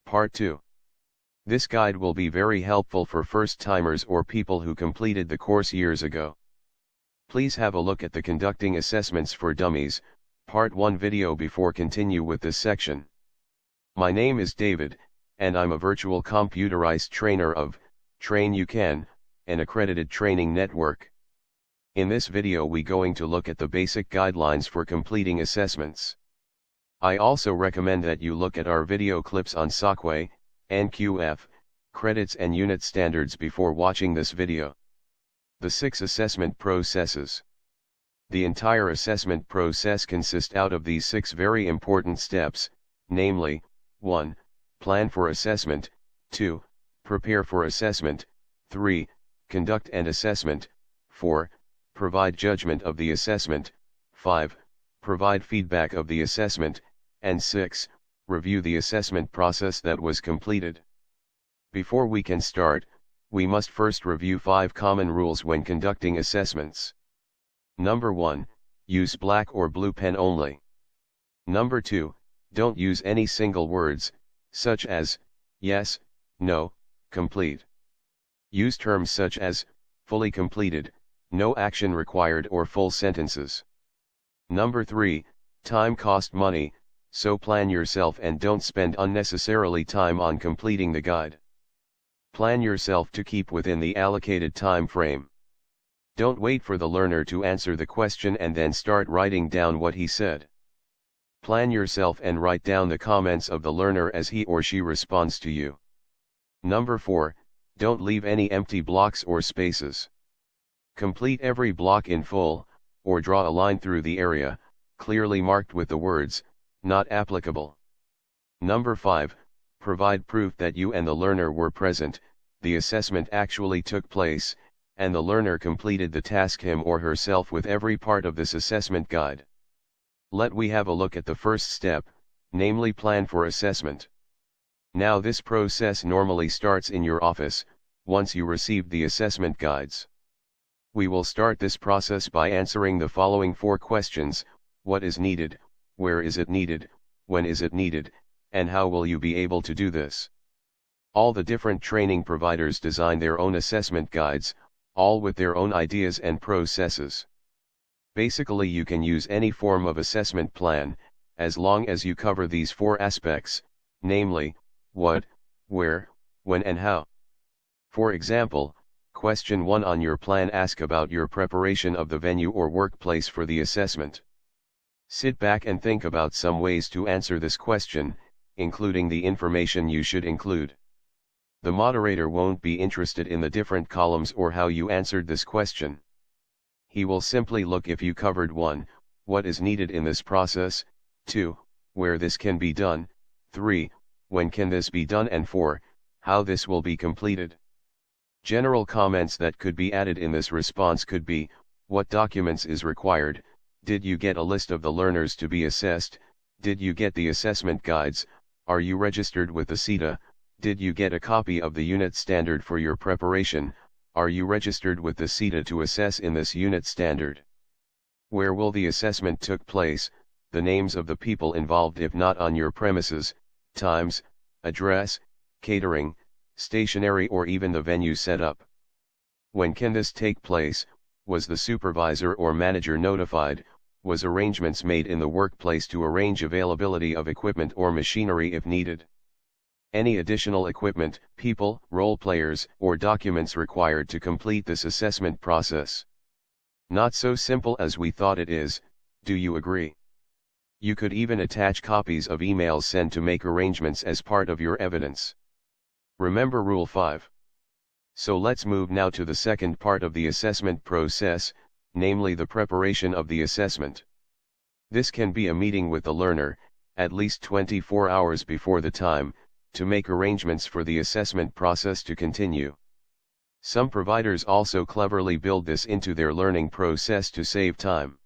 Part 2. This guide will be very helpful for first-timers or people who completed the course years ago. Please have a look at the Conducting Assessments for Dummies, Part 1 video before continue with this section. My name is David, and I'm a virtual computerized trainer of Train You Can, an accredited training network. In this video we going to look at the basic guidelines for completing assessments. I also recommend that you look at our video clips on SOCWay, NQF, credits and unit standards before watching this video. The 6 assessment processes. The entire assessment process consists out of these 6 very important steps, namely, 1. Plan for assessment, 2. Prepare for assessment, 3. Conduct an assessment, 4. Provide judgment of the assessment, 5. Provide feedback of the assessment, and 6. Review the assessment process that was completed. Before we can start, we must first review 5 common rules when conducting assessments. Number 1, use black or blue pen only. Number 2, don't use any single words, such as yes, no, complete. Use terms such as fully completed, no action required, or full sentences. Number 3, time costs money, so plan yourself and don't spend unnecessarily time on completing the guide. Plan yourself to keep within the allocated time frame. Don't wait for the learner to answer the question and then start writing down what he said. Plan yourself and write down the comments of the learner as he or she responds to you. Number 4, don't leave any empty blocks or spaces. Complete every block in full, or draw a line through the area, clearly marked with the words, "Not applicable." Number 5, provide proof that you and the learner were present, the assessment actually took place, and the learner completed the task him or herself with every part of this assessment guide. Let we have a look at the first step, namely plan for assessment. Now this process normally starts in your office, once you receive the assessment guides. We will start this process by answering the following 4 questions: what is needed, where is it needed, when is it needed, and how will you be able to do this? All the different training providers design their own assessment guides, all with their own ideas and processes. Basically you can use any form of assessment plan, as long as you cover these 4 aspects, namely, what, where, when and how. For example, question 1 on your plan asks about your preparation of the venue or workplace for the assessment. Sit back and think about some ways to answer this question, including the information you should include. The moderator won't be interested in the different columns or how you answered this question. He will simply look if you covered 1, what is needed in this process, 2, where this can be done, 3, when can this be done, and 4, how this will be completed. General comments that could be added in this response could be, what documents is required, did you get a list of the learners to be assessed, did you get the assessment guides, are you registered with the CETA, did you get a copy of the unit standard for your preparation, are you registered with the CETA to assess in this unit standard. Where will the assessment took place, the names of the people involved if not on your premises, times, address, catering, stationery or even the venue setup. When can this take place, was the supervisor or manager notified, was arrangements made in the workplace to arrange availability of equipment or machinery if needed. Any additional equipment, people, role players, or documents required to complete this assessment process. Not so simple as we thought it is, do you agree? You could even attach copies of emails sent to make arrangements as part of your evidence. Remember Rule 5. So let's move now to the second part of the assessment process, namely the preparation of the assessment. This can be a meeting with the learner, at least 24 hours before the time, to make arrangements for the assessment process to continue. Some providers also cleverly build this into their learning process to save time.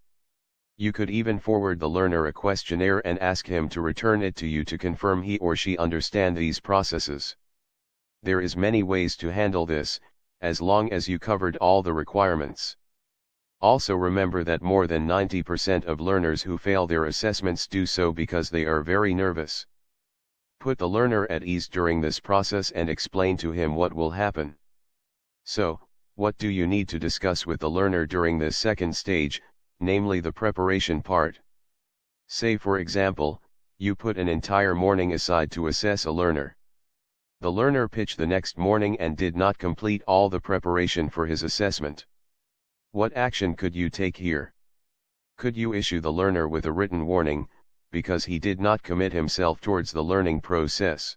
You could even forward the learner a questionnaire and ask him to return it to you to confirm he or she understand these processes. There is many ways to handle this, as long as you covered all the requirements. Also remember that more than 90% of learners who fail their assessments do so because they are very nervous. Put the learner at ease during this process and explain to him what will happen. So, what do you need to discuss with the learner during this second stage, namely the preparation part? Say for example, you put an entire morning aside to assess a learner. The learner pitched the next morning and did not complete all the preparation for his assessment. What action could you take here? Could you issue the learner with a written warning, because he did not commit himself towards the learning process?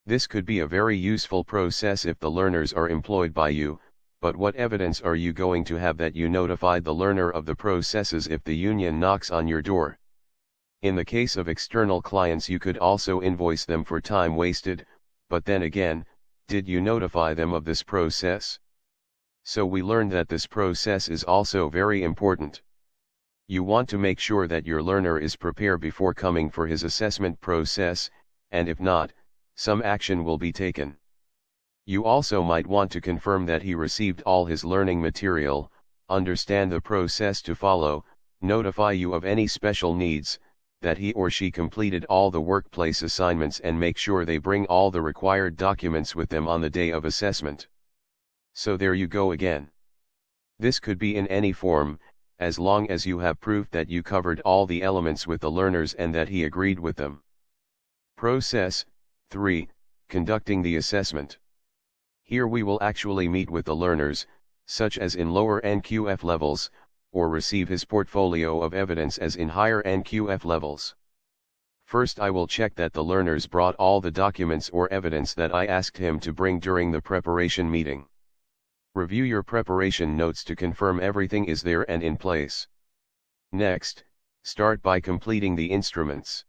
This could be a very useful process if the learners are employed by you, but what evidence are you going to have that you notified the learner of the processes if the union knocks on your door? In the case of external clients, you could also invoice them for time wasted, but then again, did you notify them of this process? So we learned that this process is also very important. You want to make sure that your learner is prepared before coming for his assessment process, and if not, some action will be taken. You also might want to confirm that he received all his learning material, understand the process to follow, notify you of any special needs, that he or she completed all the workplace assignments, and make sure they bring all the required documents with them on the day of assessment. So there you go again. This could be in any form, as long as you have proof that you covered all the elements with the learners and that he agreed with them. Process 3. Conducting the assessment. Here we will actually meet with the learners, such as in lower NQF levels, or receive his portfolio of evidence as in higher NQF levels. First, I will check that the learners brought all the documents or evidence that I asked him to bring during the preparation meeting. Review your preparation notes to confirm everything is there and in place. Next, start by completing the instruments.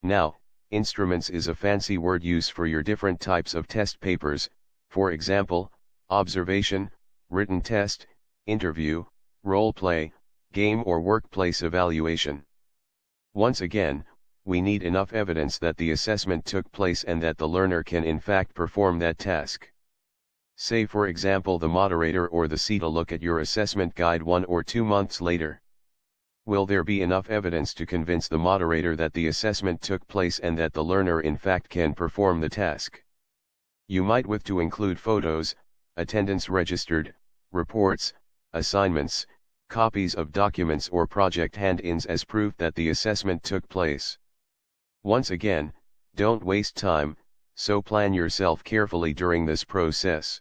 Now, instruments is a fancy word used for your different types of test papers, for example, observation, written test, interview, role play, game or workplace evaluation. Once again, we need enough evidence that the assessment took place and that the learner can in fact perform that task. Say for example the moderator or the CETA look at your assessment guide 1 or 2 months later. Will there be enough evidence to convince the moderator that the assessment took place and that the learner in fact can perform the task? You might wish to include photos, attendance registered, reports, assignments, copies of documents or project hand-ins as proof that the assessment took place. Once again, don't waste time, so plan yourself carefully during this process.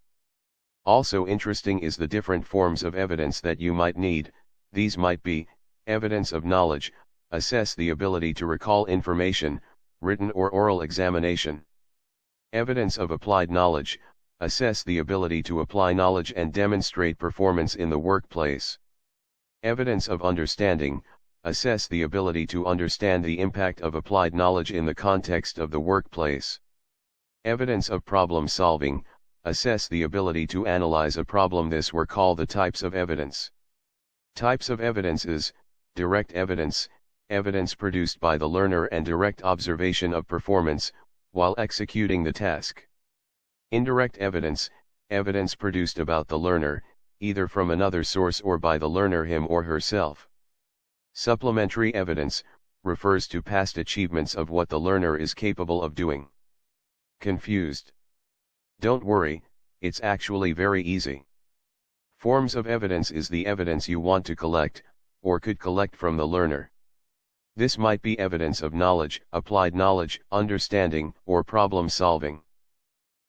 Also interesting is the different forms of evidence that you might need. These might be evidence of knowledge, assess the ability to recall information, written or oral examination. Evidence of applied knowledge, assess the ability to apply knowledge and demonstrate performance in the workplace. Evidence of understanding, assess the ability to understand the impact of applied knowledge in the context of the workplace. Evidence of problem solving, assess the ability to analyze a problem. This were called the types of evidence. Types of evidence is direct evidence, evidence produced by the learner and direct observation of performance while executing the task. Indirect evidence, evidence produced about the learner, either from another source or by the learner him or herself. Supplementary evidence refers to past achievements of what the learner is capable of doing. Confused? Don't worry, it's actually very easy. Forms of evidence is the evidence you want to collect, or could collect from the learner. This might be evidence of knowledge, applied knowledge, understanding, or problem solving.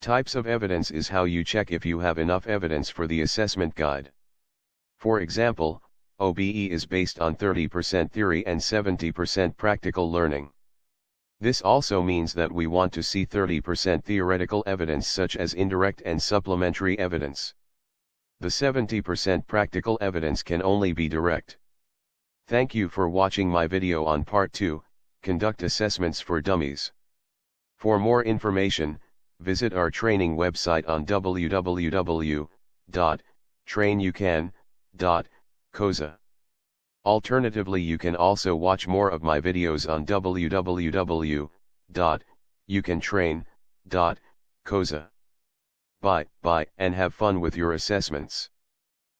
Types of evidence is how you check if you have enough evidence for the assessment guide. For example, OBE is based on 30% theory and 70% practical learning. This also means that we want to see 30% theoretical evidence such as indirect and supplementary evidence. The 70% practical evidence can only be direct. Thank you for watching my video on Part 2, Conduct Assessments for Dummies. For more information, visit our training website on www.trainyoucan.coza. Alternatively, you can also watch more of my videos on www.youcantrain.coza. Bye, and have fun with your assessments.